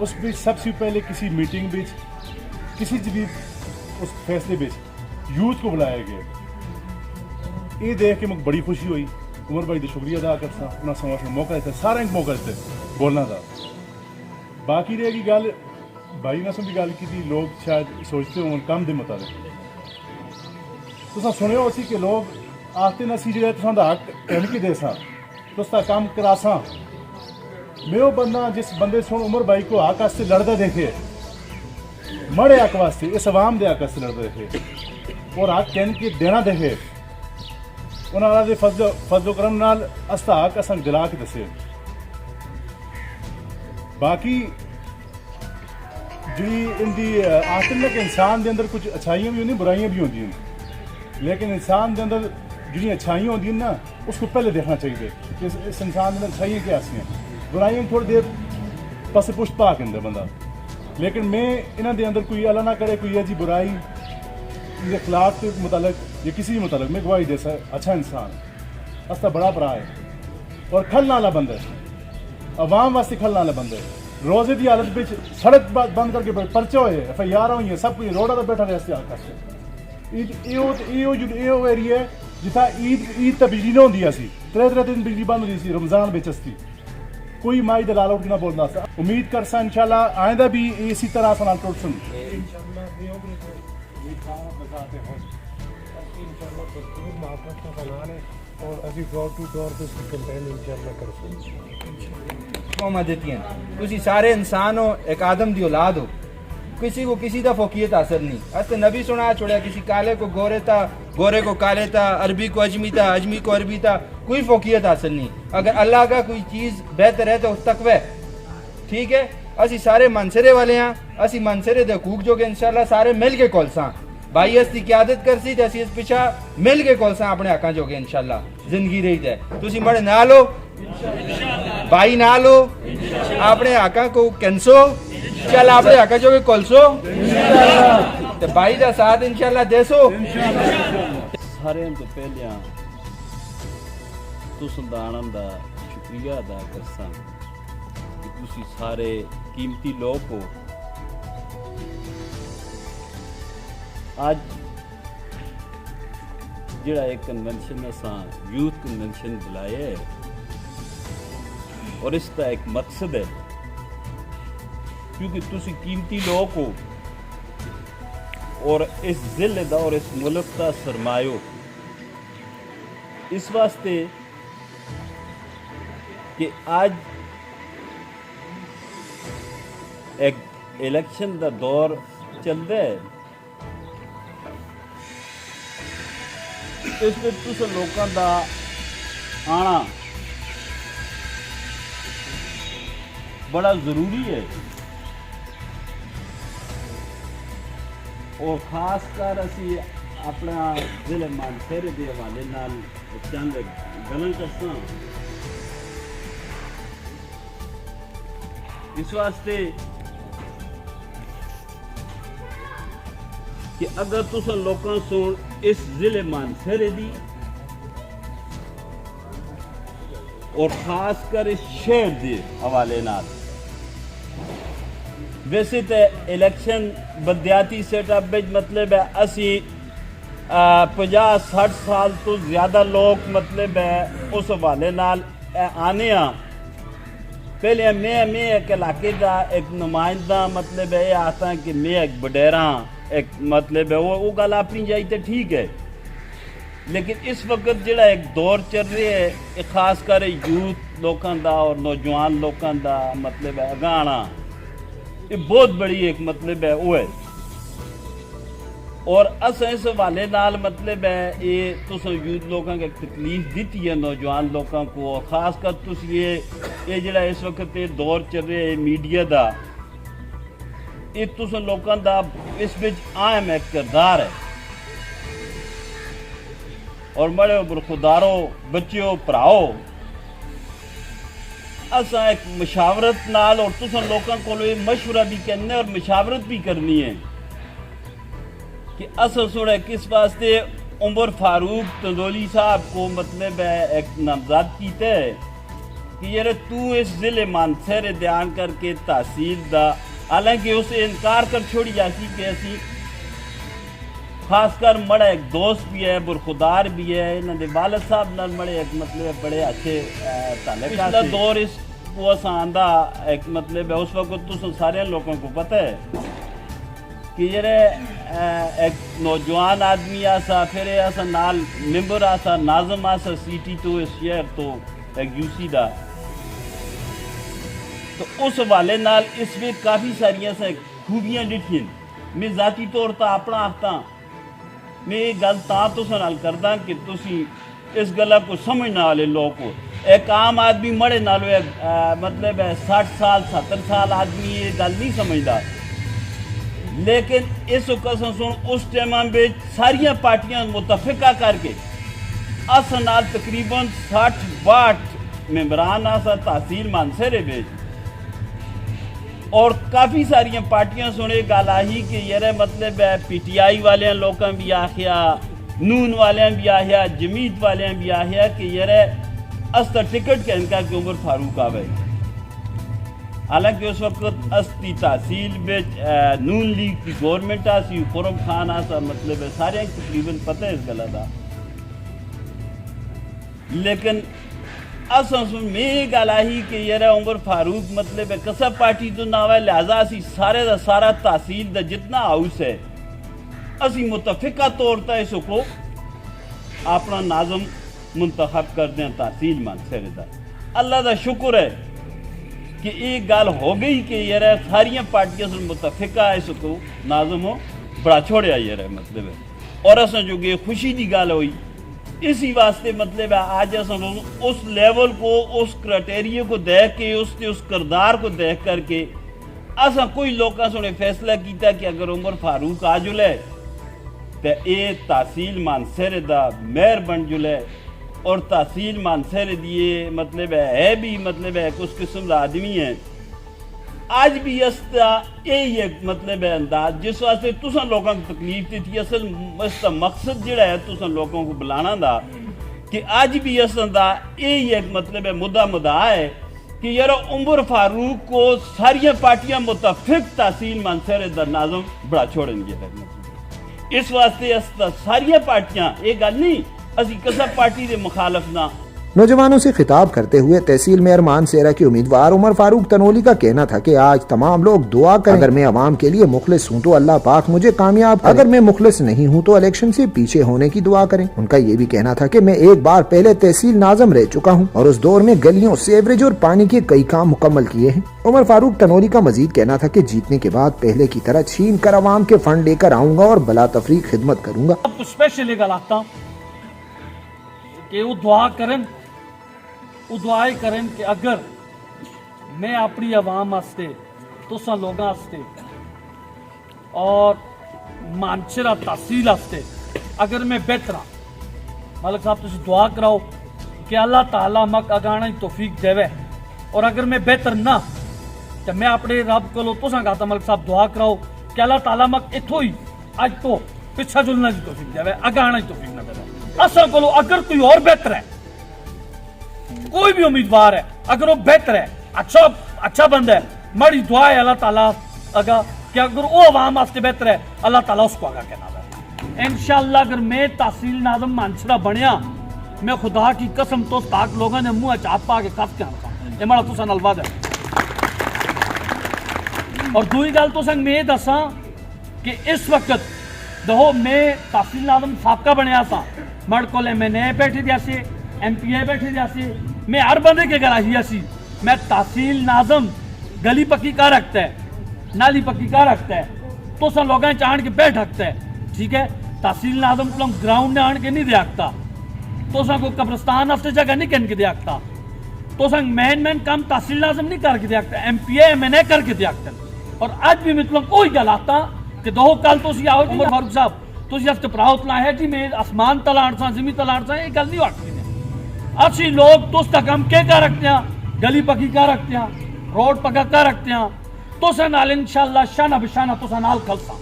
اس بچ سب سے پہلے کسی میٹنگ بچ کسی بھی اس فیصلے بچ یوتھ کو بلایا گیا. یہ دیکھ کے مجھے بڑی خوشی ہوئی. عمر بھائی کا شکریہ ادا کرتا انہوں سمجھ میں موقع دیتا سارا ایک موقع دیتے بولنا تھا. باقی رہے گی گل بھائی نے بھی گل کی تھی لوگ شاید سوچتے ہوں کم دے مطابق تو سنیا اسی کہ لوگ آختے نہ سی جگہ تو حق کہنے کی دے سا تو کام کرا سا. میں وہ بندہ جس بندے سن عمر بھائی کو حق واسطے لڑتا دیکھے مڑے حق واسطے اس عوام دے حق واسطے لڑتا دیکھے اور حق کہنے کی دینا دیکھے انہوں نے فضل و کرم نال استا حق اصل دلا کے دسے. باقی جی ان دی آخر میں کہ انسان دے اندر کچھ اچھائیاں بھی ہوندی برائیاں بھی ہوندی لیکن انسان دے اندر جڑی اچھائیاں ہوندی نا اس کو پہلے دیکھنا چاہیے کہ اس انسان دے اندر اچھائیاں کیا سی ہیں. برائیاں تھوڑی دیر پس پشت پا کے اندر بندہ لیکن میں انہاں دے اندر کوئی اللہ نہ کرے کوئی ایسی برائی ان اخلاق کے متعلق یا کسی بھی متعلق میں گواہی دے سکتا اچھا انسان استا بڑا برا ہے اور کھلنے والا بندہ ہے عوام واسطے کھلنے والا بندہ ہے. روزے کی حالت بچ سڑک بند کر کے پرچے ہوئے ایف آئی آر ہوئی ہیں سب کچھ روڈا تو بیٹھا رہے حالت یہ ایریا ہے جتنا عید تو بجلی نہ ہوتی سی 3 دن بجلی بند ہوتی سی رمضان بچ کوئی مائی دلال اٹھ نہ بولنا سا. امید کر سا انشاءاللہ آئندہ بھی اسی طرح سے ٹوٹ سن اور ابھی ڈور ٹو ڈور پہ اس کی کمپین انشاءاللہ کر قوما دیتی ہیں تسی سارے انسان ہو ایک آدم دی اولاد ہو کسی کو کسی دا فوقیت حاصل نہیں. اس نبی سنا چھوڑا کسی کالے کو گورے تھا گورے کو کالے تھا عربی کو اجمی تھا اجمی کو عربی تھا کوئی فوقیت حاصل نہیں. اگر اللہ کا کوئی چیز بہتر ہے تو اس تقوی ٹھیک ہے. اسی سارے منصرے والے ہیں اسی منصرے دے حقوق جو کہ انشاءاللہ سارے مل کے کولساں بھائی اس کی قیادت کرسی تے اسی اس پیچھا مل کے کولساں اپنے حقاں جو کہ انشاءاللہ زندگی رہی جائے. تسی بڑے نہ لو بھائی نہ لو اپنے حقاں کو کنسو چل اپنے حقاں جو کہ کولسو تے بھائی دا ساتھ انشاءاللہ دیسو. سارے تو پہلے تساں دا آنن دا شکریہ ادا کرساں کہ تسی سارے قیمتی لوگ ہو. آج جڑا ایک کنونشن اساں یوتھ کنونشن بلایا ہے اور اس کا ایک مقصد ہے کیونکہ تسی قیمتی لوگ ہو اور اس ضلع دا اور اس ملک کا سرمایہ ہو. اس واسطے کہ آج ایک الیکشن دا دور چل رہا ہے اس میں تساں لوکاں دا آنا بڑا ضروری ہے اور خاص کر اسی اپنا ضلع مانسہرے دے حوالے نال چند گلاں کرساں. اس واسطے کہ اگر تساں لوکاں سن اس ضلع مانسہرے دی اور خاص کر اس شہر دے حوالے نال ویسے تے الیکشن بدیاتی سیٹ اپ وچ مطلب ہے اسی 50-60 سال تو زیادہ لوگ مطلب ہے اس حوالے نال آنے ہاں. پہلے میں ایک علاقے دا ایک نمائندہ مطلب ہے یہ آتا ہے کہ میں ایک بڈیرا ایک مطلب ہے وہ گل اپنی جائی تے ٹھیک ہے لیکن اس وقت جڑا ایک دور چل رہا ہے خاص کر یوتھ لوکاں دا اور نوجوان لوکاں دا مطلب ہے اگانا یہ بہت بڑی ایک مطلب ہے وہ ہے. اور اساں اس حوالے نال مطلب ہے یہ تساں یوتھ لوکاں کو ایک تکلیف دیتی ہے نوجوان لوکاں کو خاص کر تس یہ جڑا اس وقت یہ دور چل رہا ہے میڈیا دا یہ تساں لوکاں دا اس وچ اہم ایک کردار ہے. اور بڑے برخدارو بچیو پراؤ اساں ایک مشاورت نال اور تساں لوکاں کولوں یہ مشورہ بھی کرنا اور مشاورت بھی کرنی ہے کہ اساں سوڑے کس واسطے عمر فاروق تندولی صاحب کو مطلب ہے ایک نامزد کیتے ہے کہ یار تو اس ضلع مانسہر دیان کر کے تحصیل دا حالانکہ اسے انکار کر چھوڑی جاسی کہ ایسی خاص کر مڑا ایک دوست بھی ہے برخدار بھی ہے انہوں نے والد صاحب نال مڑے ایک مطلب بڑے اچھے تعلقات پچھلا دور اس کو اساں آندہ ایک مطلب ہے اس وقت تو سارے لوگوں کو پتہ ہے کہ یہ ایک نوجوان آدمی آسا پھر ایسا نال ممبر آسا ناظم آسا سی ٹی تو اس شہر تو ایک یو سی دا تو اس والے نال اس میں کافی ساری ایسا خوبیاں ڈٹھیں میں ذاتی طور تا اپنا آختا میں یہ گل تا تو سنال کردہ کہ تسی اس گلہ کو سمجھنا والے لوگ کو ایک عام آدمی مڑے نالو ایک مطلب ہے 60 سال 70 سال آدمی یہ گل نہیں سمجھدا لیکن اس وقت سن اس ٹائم میں ساری پارٹیاں متفقہ کر کے اسنال تقریباً 60-62 ممبران آسا تحصیل مانسہرے بیچ اور کافی ساری پارٹیاں سنے گل آئی کہ یہ مطلب ہے پی ٹی آئی والے لوگوں بھی آخیا نون والے بھی آخیا جمیت والے بھی آخیا کہ یہ استا ٹکٹ کہن کا کہ عمر فاروق آوے حالانکہ اس وقت استی تحصیل بیچ نون لیگ کی گورنمنٹ آسی خرم خان آسا مطلب ہے سارے تقریباً پتہ ہے اس گلہ دا لیکن اساں سن میں گل آئی کہ یہ عمر فاروق مطلب ہے کسا پارٹی تو نہ ہوئے لہذا اسی سارے دا سارا تحصیل دا جتنا ہاؤس ہے اسی متفقہ طور تا اس کو اپنا ناظم منتخب کر دیں تحصیل مانسہرے دا اللہ دا شکر ہے کہ ایک گل ہو گئی کہ یہ ساری پارٹیاں سے متفقہ اس کو ناظم ہو بڑا چھوڑیا یہ مطلب ہے اور اساں جو کہ خوشی دی گل ہوئی اسی واسطے مطلب ہے آج اس لیول کو اس کرائٹیریا کو دیکھ کے اس کردار کو دیکھ کر کے اساں کوئی لوگاں سنے فیصلہ کیتا کہ اگر عمر فاروق آ جلے تو اے تحصیل مانسہرے دا مہر بن جلے اور تحصیل مانسہرے دیے مطلب ہے بھی مطلب ہے اس قسم دا آدمی ہے آج بھی استا یہی ایک مطلب ہے انداز جس واسطے تساں لوگوں کو تکلیف تھی اصل اس کا مقصد جڑا ہے تساں لوگوں کو بلانا دا کہ آج بھی اس دا یہی ایک مطلب ہے مدعا ہے کہ یار عمر فاروق کو ساری پارٹیاں متفق تحصیل مانسہرے دا ناظم بڑا چھوڑیں گے اس واسطے ساری پارٹیاں یہ گل نہیں اسی کسا پارٹی دے مخالف نہ نوجوانوں سے خطاب کرتے ہوئے تحصیل میئر مانسہرہ کے امیدوار عمر فاروق تنولی کا کہنا تھا کہ آج تمام لوگ دعا کریں اگر میں عوام کے لیے مخلص ہوں تو اللہ پاک مجھے کامیاب کرے اگر میں مخلص نہیں ہوں تو الیکشن سے پیچھے ہونے کی دعا کریں ان کا یہ بھی کہنا تھا کہ میں ایک بار پہلے تحصیل ناظم رہ چکا ہوں اور اس دور میں گلیوں سیوریج اور پانی کے کئی کام مکمل کیے ہیں عمر فاروق تنولی کا مزید کہنا تھا کہ جیتنے کے بعد پہلے کی طرح چھین کر عوام کے فنڈ لے کر آؤں گا اور بلا تفریق خدمت کروں گا اسپیشلی گل آتا کہ وہ دعا کریں وہ دعائیں کریں کہ اگر میں اپنی عوام واسطے تساں لوگاں واسطے اور مانسہرہ تحصیل واسطے اگر میں بہتر ہاں ملک صاحب تسی دعا کراؤ کہ اللہ تعالیٰ مک اگانا توفیق دے اور اگر میں بہتر نہ تو میں اپنے رب کو تساں کہتا ملک صاحب دعا کراؤ کہ اللہ تعالیٰ مک اتھو ہی اج تو پچھا جلنا کی توفیق دے اگانا توفیق نہ دے اساں کو اگر کوئی اور بہتر ہے کوئی بھی امیدوار ہے اگر وہ بہتر ہے اچھا بند ہے مڑی دعا ہے اللہ تعالیٰ اگا کہ اگر وہ عوام واسطے بہتر ہے اللہ تعالیٰ اس کو آگا کہنا ہے انشاءاللہ اگر میں تحصیل ناظم مانسہرہ بنیا میں خدا کی قسم تو تاک لوگوں نے منہ چاپ پا کے کف کے آنکھا یہ مڑا تو سن الواد ہے اور دوئی گل تو سنگ میں دساں کہ اس وقت دہو میں تحصیل ناظم سابقہ بنیا سا مڑ کو لے میں نئے بیٹھے دیا سے ایم پی اے بیٹھے دیا سے میں ہر بندے کے گراہیا سی میں تحصیل ناظم گلی پکی کا رکھتا ہے نالی پکی کا رکھتا ہے تو سن لوگاں چاہن کے بیٹھ رکھتا ہے ٹھیک ہے تحصیل ناظم کو گراؤنڈ نے آن کے نہیں دیاکتا تو سن کو قبرستان ہفتے جگہ نہیں کہن کے دیاکتا تو سن مین کام تحصیل ناظم نہیں کر کے دیاکتا M P A M N A کر کے دیاکتا اور آج بھی مطلب کوئی گل آتا کہ دو کل تو سی آؤ عمر فاروق صاحب تو سی ہفتے پراؤ تلا ہے جی میں آسمان تلاڑ سا زمین تلاڑ سا یہ گل نہیں واقعی اچھی لوگ تو اس تک ہم کیا رکھتے ہیں گلی پکی کا رکھتے ہیں روڈ پکا کا رکھتے ہیں تو سے نال انشاءاللہ شانہ بشانہ تو سے نال کھلسا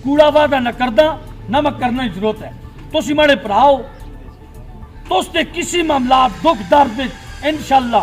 کوڑا وعدہ نہ کردہ نمک کرنے کی ضرورت ہے تو سی مڑے پراؤ تو اس نے کسی معاملات دکھ درد انشاءاللہ